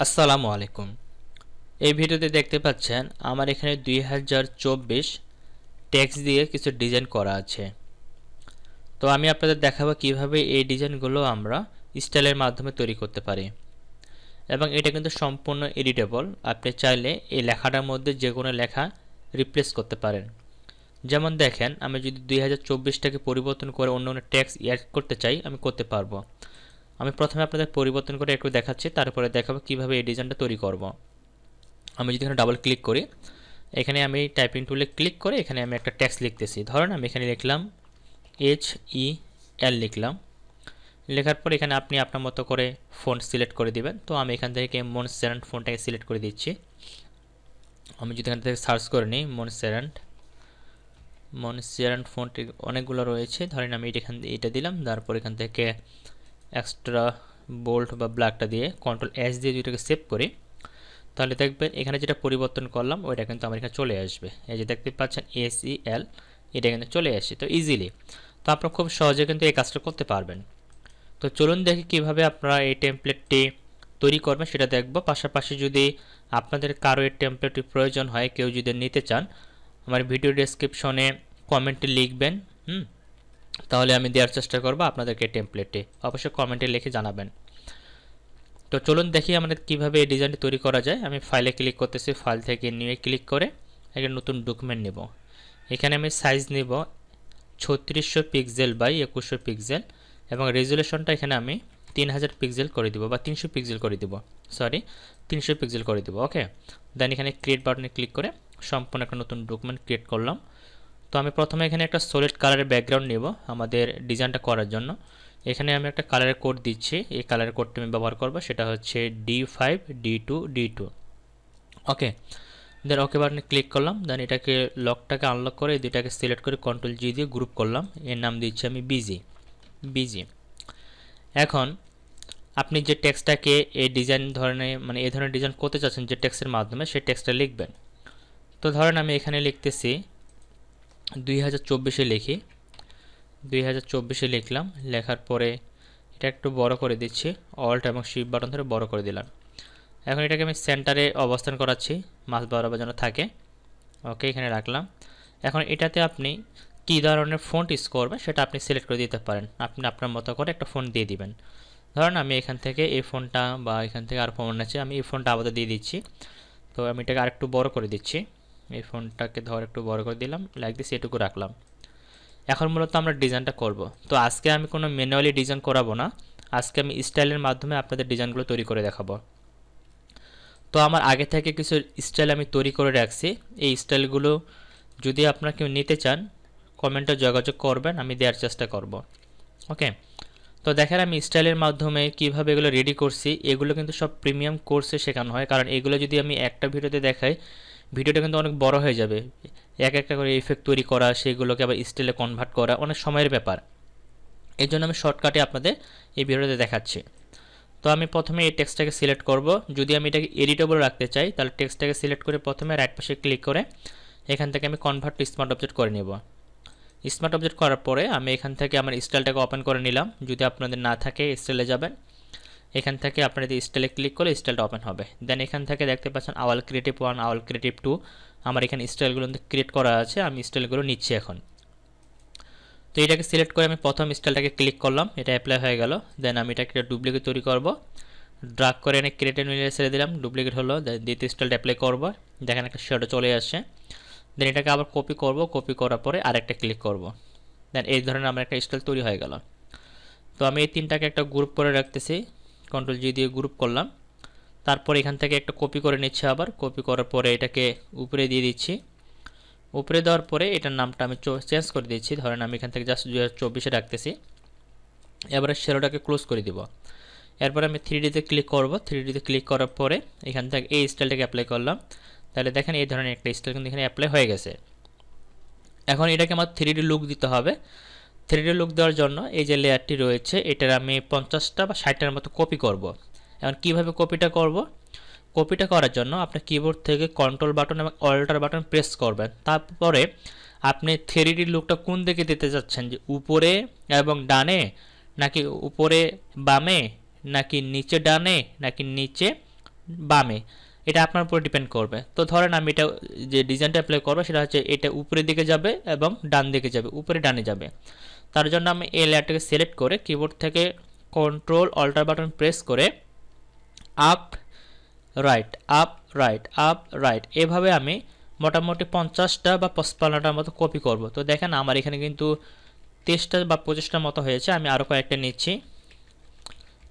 আসসালামু আলাইকুম। এই ভিডিওতে দেখতে পাচ্ছেন আমার এখানে 2024 টেক্সট দিয়ে কিছু ডিজাইন করা আছে। তো আমি আপনাদের দেখাবো কিভাবে এই ডিজাইনগুলো আমরা স্টাইলের মাধ্যমে তৈরি করতে পারি, এবং এটা কিন্তু সম্পূর্ণ এডিটেবল। আপনি চাইলে এই লেখাটার মধ্যে যে কোনো লেখা রিপ্লেস করতে পারেন। যেমন দেখেন, আমি যদি 2024টাকে পরিবর্তন করে অন্য অন্য টেক্সট অ্যাড করতে চাই, আমি করতে পারবো। আমি প্রথমে আপনাদের পরিবর্তন করে একটু দেখাচ্ছি, তারপরে দেখাবো কিভাবে এই ডিজাইনটা তৈরি করব। আমি যদি এখানে ডাবল ক্লিক করি, এখানে আমি টাইপিং টুলে ক্লিক করে এখানে আমি একটা টেক্সট লিখতেছি। ধরুন আমি এখানে লিখলাম HEL লিখলাম। লেখার পর এখানে আপনি আপনার মতো করে ফন্ট সিলেক্ট করে দিবেন। তো আমি এখান থেকে মনসেরান্ট ফন্টটাকে সিলেক্ট করে দিচ্ছি। আমি যদি এখান থেকে সার্চ করে নিই মনসেরান্ট ফন্ট অনেকগুলো রয়েছে। ধরেন আমি এটা দিলাম, তারপর এখান থেকে এক্সট্রা বোল্ড বা ব্ল্যাকটা দিয়ে Ctrl+S দিয়ে দুইটাকে সেভ করি, তাহলে দেখবেন এখানে যেটা পরিবর্তন করলাম ওইটা কিন্তু আমার এখানে চলে আসবে। এই যে দেখতে পাচ্ছেন SEL, এটা কিন্তু চলে আসে তো ইজিলি। তো আপনারা খুব সহজে কিন্তু এই কাজটা করতে পারবেন। তো চলুন দেখি কিভাবে আপনারা এই টেমপ্লেটটি তৈরি করবেন সেটা দেখব। পাশাপাশি যদি আপনাদের কারো এই টেমপ্লেটটি প্রয়োজন হয়, কেউ যদি নিতে চান, আমার ভিডিও ডেসক্রিপশনে কমেন্টে লিখবেন, তাহলে আমি দেওয়ার চেষ্টা করব আপনাদেরকে টেমপ্লেটটি। অবশ্যই কমেন্টে লিখে জানাবেন। তো চলুন দেখি আমাদের কিভাবে এই ডিজাইনটি তৈরি করা যায়। আমি ফাইলে ক্লিক করতেছি, ফাইল থেকে নিয়ে ক্লিক করে একটা নতুন ডকুমেন্ট নেব। এখানে আমি সাইজ নেব 3600 পিক্সেল বাই 2100 পিক্সেল, এবং রেজুলেশনটা এখানে আমি 3000 পিক্সেল করে দিব বা 300 পিক্সেল করে দিব, 300 পিক্সেল করে দিব। ওকে, দেন এখানে ক্রিয়েট বাটনে ক্লিক করে সম্পূর্ণ একটা নতুন ডকুমেন্ট ক্রিয়েট করলাম। তো আমি প্রথমে এখানে একটা সলিড কালারের ব্যাকগ্রাউন্ড নেব আমাদের ডিজাইনটা করার জন্য। এখানে আমি একটা কালারের কোড দিচ্ছি, এই কালারের কোডটা আমি ব্যবহার করব, সেটা হচ্ছে D5 D2 D2। ওকে, দেন ওকে বাটনে ক্লিক করলাম। দেন এটাকে লকটাকে আনলক করে এই দুটাকে সিলেক্ট করে Ctrl+G দিয়ে গ্রুপ করলাম। এর নাম দিচ্ছি আমি বিজি। এখন আপনি যে টেক্সটটাকে এই ডিজাইন ধরনের এই ধরনের ডিজাইন করতে চাচ্ছেন যে টেক্সটের মাধ্যমে, সেই টেক্সটটা লিখবেন। তো ধরেন আমি এখানে লিখতেছি 2024-এ লিখি, 2024-এ লিখলাম। লেখার পরে এটা একটু বড় করে দিচ্ছি, অল্ট এবং শিফট বাটন ধরে বড় করে দিলাম। এখন এটাকে আমি সেন্টারে অবস্থান করাচ্ছি, মাছ বরাবর যেন থাকে। ওকে, এখানে রাখলাম। এখন এটাতে আপনি কী ধরনের ফন্ট ইউজ করবেন সেটা আপনি সিলেক্ট করে দিতে পারেন। আপনি আপনার মতো করে একটা ফন্ট দিয়ে দিবেন। ধরেন আমি এখান থেকে এই ফন্টটা বা এখান থেকে আর ফন্ট আছে, আমি এই ফন্টটা আপাতত দিয়ে দিচ্ছি। তো আমি এটাকে আরেকটু বড় করে দিচ্ছি, এই ফন্টটাকে ধর একটু বড় করে দিলাম, লাইক দিস, এটুকু রাখলাম। এখন মূলত আমরা ডিজাইনটা করব। তো আজকে আমি কোনো ম্যানুয়ালি ডিজাইন করাবো না, আজকে আমি স্টাইলের মাধ্যমে আপনাদের ডিজাইনগুলো তৈরি করে দেখাবো। তো আমার আগে থেকে কিছু স্টাইল আমি তৈরি করে রাখছি। এই স্টাইলগুলো যদি আপনারা কেউ নিতে চান, কমেন্টে যোগাযোগ করবেন, আমি দেওয়ার চেষ্টা করব। ওকে, তো দেখেন আমি স্টাইলের মাধ্যমে কিভাবে এগুলো রেডি করছি। এগুলো কিন্তু সব প্রিমিয়াম কোর্সে শেখানো হয়, কারণ এগুলো যদি আমি একটা ভিডিওতে দেখাই, ভিডিওটা কিন্তু অনেক বড় হয়ে যাবে। এক একটা করে ইফেক্ট তৈরি করা, সেগুলোকে আবার স্টাইলে কনভার্ট করা অনেক সময়ের ব্যাপার। এর জন্য আমি শর্টকাটে আপনাদের এই ভিডিওতে দেখাচ্ছি। তো আমি প্রথমে এই টেক্সটটাকে সিলেক্ট করব। যদি আমি এটাকে এডিটেবল রাখতে চাই, তাহলে টেক্সটটাকে সিলেক্ট করে প্রথমে রাইট পাশে ক্লিক করে এখান থেকে আমি কনভার্ট টু স্মার্ট অবজেক্ট করে নেব। স্মার্ট অবজেক্ট করার পরে আমি এখান থেকে আমার স্টাইলটাকে ওপেন করে নিলাম। যদি আপনাদের না থাকে, স্টাইলে যাবেন, এখান থেকে আপনারা যদি স্টাইলে ক্লিক করে স্টাইলটা ওপেন হবে। দেন এখান থেকে দেখতে পাচ্ছেন আওয়াল ক্রিয়েটিভ 1, আওয়াল ক্রিয়েটিভ 2, আমার এখানে স্টাইলগুলো ক্রিয়েট করা আছে, আমি স্টাইলগুলো নিচ্ছি এখন। তো এটাকে সিলেক্ট করে আমি প্রথম স্টাইলটাকে ক্লিক করলাম, এটা অ্যাপ্লাই হয়ে গেল। দেন আমি এটাকে ডুপ্লিকেট তৈরি করব, ড্রাগ করে এনে ক্রিয়েট নিয়ে ছেড়ে দিলাম, ডুপ্লিকেট হলো। দ্বিতীয় স্টাইলটা অ্যাপ্লাই করব, দেখেন একটা শ্যাডো চলে আসছে। দেন এটাকে আবার কপি করব, কপি করার পরে আরেকটা ক্লিক করব। দেন এই ধরনের আমার একটা স্টাইল তৈরি হয়ে গেল। তো আমি এই তিনটাকে একটা গ্রুপ করে রাখতেছি, Ctrl+G দিয়ে গ্রুপ করলাম। তারপর এখান থেকে একটা কপি করে নিচ্ছে, আবার কপি করার পরে এটাকে উপরে দিয়ে দিচ্ছি। উপরে দেওয়ার পরে এটার নামটা আমি চেঞ্জ করে দিচ্ছি। ধরেন আমি এখান থেকে জাস্ট 2024-এ রাখতেছি। এবারে শ্যাডোটাকে ক্লোজ করে দিব। এরপরে আমি 3Dতে ক্লিক করব, 3Dতে ক্লিক করার পরে এখান থেকে এই স্টাইলটাকে অ্যাপ্লাই করলাম। তাহলে দেখেন এই ধরনের একটা স্টাইল কিন্তু এখানে অ্যাপ্লাই হয়ে গেছে। এখন এটাকে আমার 3D লুক দিতে হবে। 3D লুক দেওয়ার জন্য এই যে লেয়ারটি রয়েছে, এটার আমি 50টা বা 60টার মতো কপি করব। এখন কিভাবে কপিটা করব? কপিটা করার জন্য আপনি কিবোর্ড থেকে কন্ট্রোল বাটন এবং অল্টার বাটন প্রেস করবেন। তারপরে আপনি 3D লুকটা কোন দিকে দিতে যাচ্ছেন, যে উপরে এবং ডানে, নাকি উপরে বামে, নাকি নিচে ডানে, নাকি নিচে বামে, এটা আপনার উপর ডিপেন্ড করবে। তো ধরেন আমি এটা যে ডিজাইনটা অ্যাপ্লাই করবো সেটা হচ্ছে এটা উপরের দিকে যাবে এবং ডান দিকে যাবে, উপরে ডানে যাবে। তার জন্য আমি এই লেয়ারটাকে সিলেক্ট করে কিবোর্ড থেকে কন্ট্রোল অল্টার বাটন প্রেস করে up right up right up right এভাবে আমি মোটামুটি 50টা বা 55টার মতো কপি করব। তো দেখেন আমার এখানে কিন্তু 23টা বা 25টার মতো হয়েছে। আমি আরও কয়েকটা নিচ্ছি।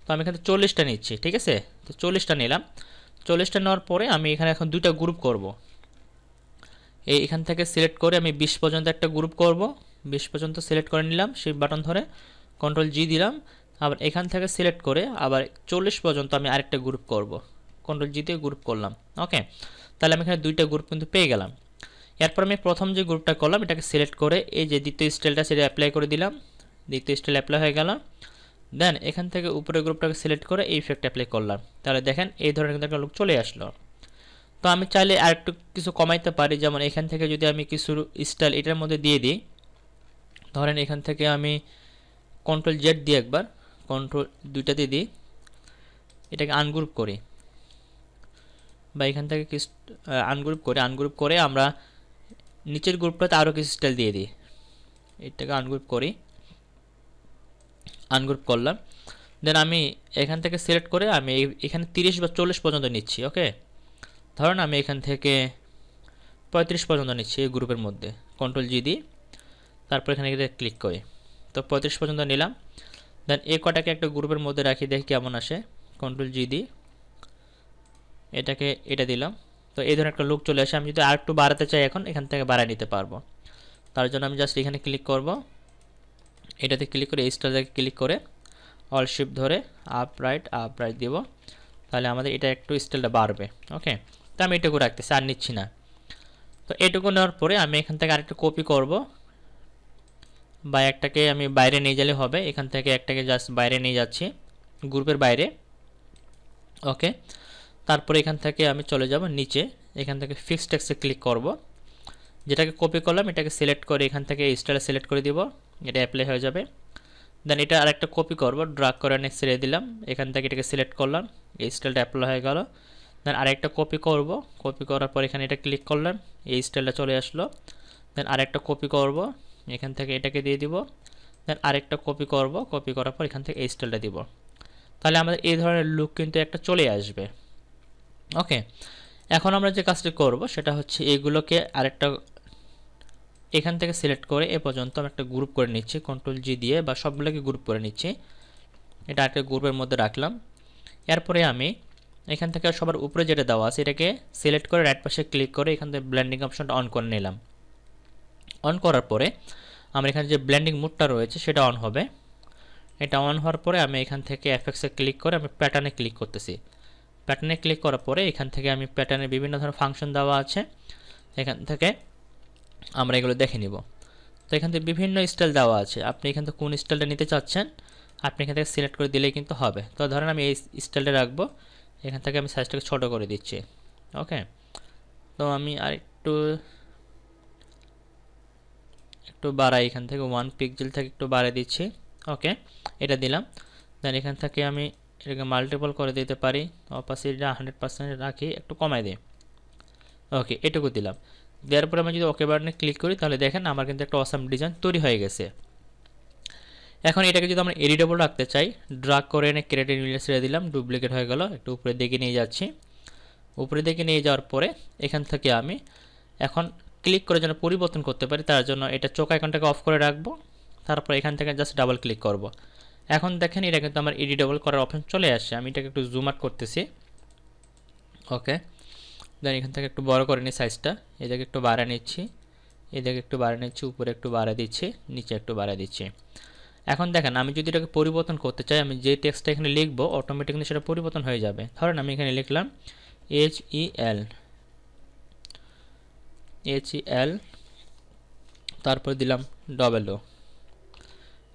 তো আমি এখানে 40টা নিচ্ছি, ঠিক আছে। তো 40টা নিলাম। 40টা নেওয়ার পরে আমি এখানে এখন দুইটা গ্রুপ করব। এখান থেকে সিলেক্ট করে আমি 20 পর্যন্ত একটা গ্রুপ করব। 20 পর্যন্ত সিলেক্ট করে নিলাম, শিফট বাটন ধরে কন্ট্রোল জি দিলাম। আবার এখান থেকে সিলেক্ট করে আবার 40 পর্যন্ত আমি আরেকটা গ্রুপ করব, কন্ট্রোল জি দিয়ে গ্রুপ করলাম। ওকে, তাহলে আমি এখানে দুইটা গ্রুপ কিন্তু পেয়ে গেলাম। এরপর আমি প্রথম যে গ্রুপটা করলাম এটাকে সিলেক্ট করে এই যে দ্বিতীয় স্টাইলটা সেটা অ্যাপ্লাই করে দিলাম। দ্বিতীয় স্টাইল অ্যাপ্লাই হয়ে গেল। দেন এখান থেকে উপরের গ্রুপটাকে সিলেক্ট করে এই ইফেক্ট অ্যাপ্লাই করলাম। তাহলে দেখেন এই ধরনের কিন্তু একটা লুক চলে আসলো। তো আমি চাইলে আরেকটু কিছু কমাইতে পারি, যেমন এখান থেকে যদি আমি কিছু স্টাইল এটার মধ্যে দিয়ে দিই, ধরেন এখান থেকে আমি কন্ট্রোল জেড দিয়ে একবার কন্ট্রোল দুইটাতে দিই, এটাকে আনগ্রুপ করি, বা এখান থেকে কিছু আনগ্রুপ করে আমরা নিচের গ্রুপটাতে আরও কিছু স্টাইল দিয়ে দিই। এটাকে আনগ্রুপ করি, আনগ্রুপ করলাম। দেন আমি এখান থেকে সিলেক্ট করে আমি এখানে 30 বা 40 পর্যন্ত নিচ্ছি। ওকে, ধরুন আমি এখান থেকে 35 পর্যন্ত নিচ্ছি এই গ্রুপের মধ্যে, কন্ট্রোল জি দিই, তারপর এখানে ক্লিক করি। তো 35 পর্যন্ত নিলাম। দেন এই কটাকে একটা গ্রুপের মধ্যে রাখি, দেখি কেমন আসে। কন্ট্রোল জি দিই, এটাকে এটা দিলাম। তো এই ধরনের একটা লুক চলে আসে। আমি যদি আর একটু বাড়াতে চাই এখন এখান থেকে বাড়ায় নিতে পারবো। তার জন্য আমি জাস্ট এখানে ক্লিক করব, এটাতে ক্লিক করে এই স্টাইলটাকে ক্লিক করে অল শিফট ধরে আপ রাইট দিব। তাহলে আমাদের এটা একটু স্টাইলটা বাড়বে। ওকে, তো আমি এটুকু রাখতেছি, আর নিচ্ছি না। তো এটুকু নেওয়ার পরে আমি এখান থেকে আরেকটা কপি করব, বা একটাকে আমি বাইরে নিয়ে গেলে হবে। এখান থেকে একটাকে জাস্ট বাইরে নিয়ে যাচ্ছি, গ্রুপের বাইরে। ওকে, তারপরে এখান থেকে আমি চলে যাব নিচে, এখান থেকে ফিক্স টেক্সটে ক্লিক করব। যেটাকে কপি করলাম এটাকে সিলেক্ট করে এখান থেকে স্টাইল সিলেক্ট করে দিব, এটা অ্যাপ্লাই হয়ে যাবে। দেন এটা আরেকটা কপি করব, ড্রাগ করে নেক্সট ছেড়ে দিলাম, এখান থেকে এটাকে সিলেক্ট করলাম, এই স্টাইলটা অ্যাপ্লাই হয়ে গেল। দেন আরেকটা কপি করব, কপি করার পর এখানে এটা ক্লিক করলাম, এই স্টাইলটা চলে আসলো। দেন আরেকটা কপি করব, এখান থেকে এটাকে দিয়ে দিব। দেন আরেকটা কপি করব, কপি করার পর এখান থেকে এই স্টাইলটা দিব। তাহলে আমাদের এই ধরনের লুক কিন্তু একটা চলে আসবে। ওকে, এখন আমরা যে কাজটি করব সেটা হচ্ছে এগুলোকে আরেকটা এখান থেকে সিলেক্ট করে এ পর্যন্ত আমি একটা গ্রুপ করে নিচ্ছি, কন্ট্রোল জি দিয়ে, বা সবগুলোকে গ্রুপ করে নিচ্ছি। এটা একটা গ্রুপের মধ্যে রাখলাম। এরপরে আমি এখান থেকে সবার উপরে যেটা দেওয়া আছে এটাকে সিলেক্ট করে রাইট পাশে ক্লিক করে এখান থেকে ব্লেন্ডিং অপশনটা অন করে নিলাম। অন করার পরে আমার এখানে যে ব্লেন্ডিং মোডটা রয়েছে সেটা অন হবে। এটা অন হওয়ার পরে আমি এখান থেকে এফএক্সে ক্লিক করে আমি প্যাটার্নে ক্লিক করতেছি। প্যাটার্নে ক্লিক করার পরে এখান থেকে আমি প্যাটার্নের বিভিন্ন ধরনের ফাংশন দেওয়া আছে, এখান থেকে আমরা এগুলো দেখে নিব। তো এখান থেকে বিভিন্ন স্টাইল দেওয়া আছে, আপনি এখান থেকে কোন স্টাইলটা নিতে চাচ্ছেন আপনি এখান থেকে সিলেক্ট করে দিলেই কিন্তু হবে। তো ধরেন আমি এই স্টাইলটা রাখবো, এখান থেকে আমি সাইজটাকে ছোটো করে দিচ্ছি। ওকে, তো আমি আর একটু বাড়াই, এখান থেকে 1 পিক্সেল থেকে একটু বাড়িয়ে দিচ্ছি। ওকে, এটা দিলাম। দেন এখান থেকে আমি এটাকে মাল্টিপল করে দিতে পারি, অপাসিটিটা 100% রাখি, একটু কমাই দিই। ওকে, এটুকু দিলাম। দেওয়ার পরে আমি যদি ওকে বাটনে ক্লিক করি তাহলে দেখেন আমার কিন্তু একটা অসাম ডিজাইন তৈরি হয়ে গেছে। এখন এটাকে যদি আমরা এডিটেবল রাখতে চাই, ড্রাগ করে এনে ক্রিয়েট ইমেজ ছেড়ে দিলাম, ডুপ্লিকেট হয়ে গেল। একটু উপরের দিকে নিয়ে যাচ্ছি, উপরের দিকে নিয়ে যাওয়ার পরে এখান থেকে আমি এখন ক্লিক করে যেন পরিবর্তন করতে পারি তার জন্য এটা চোখ আইকনটাকে অফ করে রাখবো। তারপর এখান থেকে জাস্ট ডাবল ক্লিক করব। এখন দেখেন এটা কিন্তু আমার এডিটেবল করার অপশন চলে আসছে। আমি এটাকে একটু জুম আউট করতেছি। ওকে, দেন এখান থেকে একটু বড় করে নিই সাইজটা, এদিকে একটু বাড়া নিচ্ছি, এদিকে একটু বাড়া নিচ্ছি, উপরে একটু বাড়া দিচ্ছি, নিচে একটু বাড়া দিচ্ছি। এখন দেখেন আমি যদি এটাকে পরিবর্তন করতে চাই, আমি যে টেক্সটটা এখানে লিখবো অটোমেটিক্যালি সেটা পরিবর্তন হয়ে যাবে। ধরেন আমি এখানে লিখলাম HEL, তারপর দিলাম ও,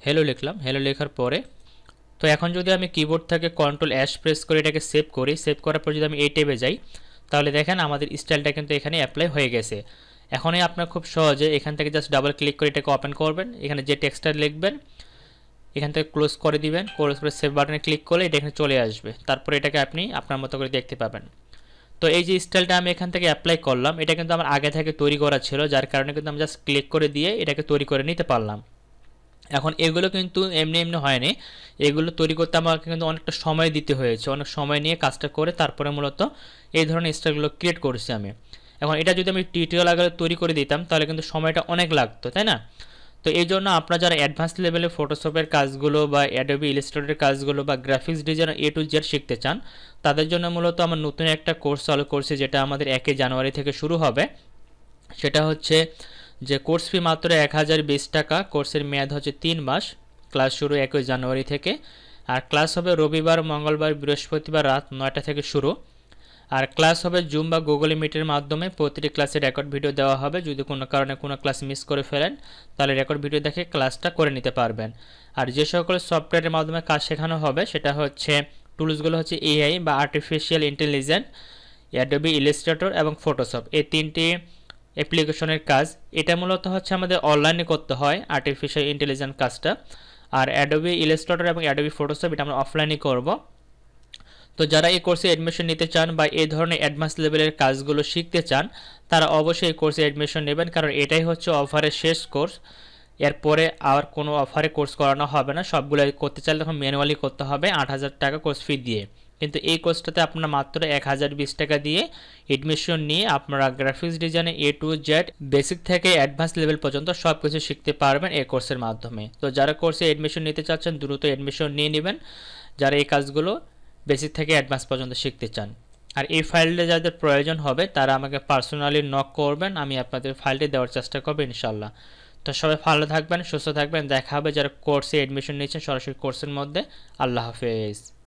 হ্যালো লিখলাম। হ্যালো লেখার পরে তো এখন যদি আমি কিবোর্ড থেকে কন্ট্রোল অ্যাশ প্রেস করে এটাকে সেভ করি, সেভ করার পর যদি আমি এই ট্যাবে যাই তাহলে দেখেন আমাদের স্টাইলটা কিন্তু এখানে অ্যাপ্লাই হয়ে গেছে। এখনই আপনার খুব সহজে এখান থেকে জাস্ট ডাবল ক্লিক করে এটাকে ওপেন করবেন, এখানে যে টেক্সটটা লিখবেন এখান থেকে ক্লোজ করে দিবেন, ক্লোজ করে সেভ বাটনে ক্লিক করলে এটা এখানে চলে আসবে। তারপরে এটাকে আপনি আপনার মতো করে দেখতে পাবেন। তো এই যে স্টাইলটা আমি এখান থেকে অ্যাপ্লাই করলাম, এটা কিন্তু আমার আগে থেকে তৈরি করা ছিল, যার কারণে কিন্তু আমি জাস্ট ক্লিক করে দিয়ে এটাকে তৈরি করে নিতে পারলাম। এখন এগুলো কিন্তু এমনি এমনি হয়নি, এগুলো তৈরি করতে আমাকে কিন্তু অনেকটা সময় দিতে হয়েছে, অনেক সময় নিয়ে কাজটা করে তারপরে মূলত এই ধরনের স্টাইলগুলো ক্রিয়েট করেছি আমি। এখন এটা যদি আমি টিউটোরিয়াল আগে তৈরি করে দিতাম তাহলে কিন্তু সময়টা অনেক লাগতো, তাই না? তো এই জন্য আপনারা যারা অ্যাডভান্স লেভেলে ফটোশপের কাজগুলো বা অ্যাডোবি ইলাস্ট্রেটরের কাজগুলো বা graphics design A to Z শিখতে চান, তাদের জন্য মূলত আমার নতুন একটা কোর্স চালু করছি, যেটা আমাদের 1 জানুয়ারি থেকে শুরু হবে। সেটা হচ্ছে যে কোর্স ফি মাত্র 1020 টাকা, কোর্সের মেয়াদ হচ্ছে 3 মাস, ক্লাস শুরু 21 জানুয়ারি থেকে, আর ক্লাস হবে রবিবার, মঙ্গলবার, বৃহস্পতিবার রাত 9টা থেকে শুরু। আর ক্লাস হবে জুম বা গুগল মিটের মাধ্যমে, প্রতিটি ক্লাসে রেকর্ড ভিডিও দেওয়া হবে। যদি কোনো কারণে কোনো ক্লাস মিস করে ফেলেন তাহলে রেকর্ড ভিডিও দেখে ক্লাসটা করে নিতে পারবেন। আর যে সকল সফটওয়্যারের মাধ্যমে কাজ শেখানো হবে সেটা হচ্ছে টুলসগুলো হচ্ছে এআই বা আর্টিফিশিয়াল ইন্টেলিজেন্স, অ্যাডোবি ইলাস্ট্রেটর এবং ফটোশপ, এই তিনটি অ্যাপ্লিকেশনের কাজ। এটা মূলত হচ্ছে আমাদের অনলাইনে করতে হয় আর্টিফিশিয়াল ইন্টেলিজেন্স কাজটা, আর অ্যাডোবি ইলাস্ট্রেটর এবং অ্যাডোবি ফটোশপ এটা আমরা অফলাইনে করব। তো যারা এই কোর্সে অ্যাডমিশন নিতে চান বা এই ধরনের অ্যাডভান্স লেভেলের কাজগুলো শিখতে চান, তারা অবশ্যই এই কোর্সে অ্যাডমিশন নেবেন, কারণ এটাই হচ্ছে অফারের শেষ কোর্স। এরপরে আর কোনো অফারে কোর্স করানো হবে না, সবগুলো করতে চাইলে তখন ম্যানুয়ালি করতে হবে 8,000 টাকা কোর্স ফি দিয়ে। কিন্তু এই কোর্সটাতে আপনারা মাত্র 1020 টাকা দিয়ে এডমিশন নিয়ে আপনারা গ্রাফিক্স ডিজাইনে A to Z বেসিক থেকে অ্যাডভান্স লেভেল পর্যন্ত সব কিছু শিখতে পারবেন এই কোর্সের মাধ্যমে। তো যারা কোর্সে অ্যাডমিশন নিতে চাচ্ছেন দ্রুত অ্যাডমিশন নিয়ে নেবেন, যারা এই কাজগুলো বেসিক থেকে অ্যাডভান্স পর্যন্ত শিখতে চান। আর এই ফাইলটা যাদের প্রয়োজন হবে তারা আমাকে পার্সোনালি নক করবেন, আমি আপনাদের ফাইলটি দেওয়ার চেষ্টা করবো ইনশাল্লাহ। তো সবাই ভালো থাকবেন, সুস্থ থাকবেন, দেখা হবে যারা কোর্সে অ্যাডমিশন নিচ্ছেন সরাসরি কোর্সের মধ্যে। আল্লাহ হাফেজ।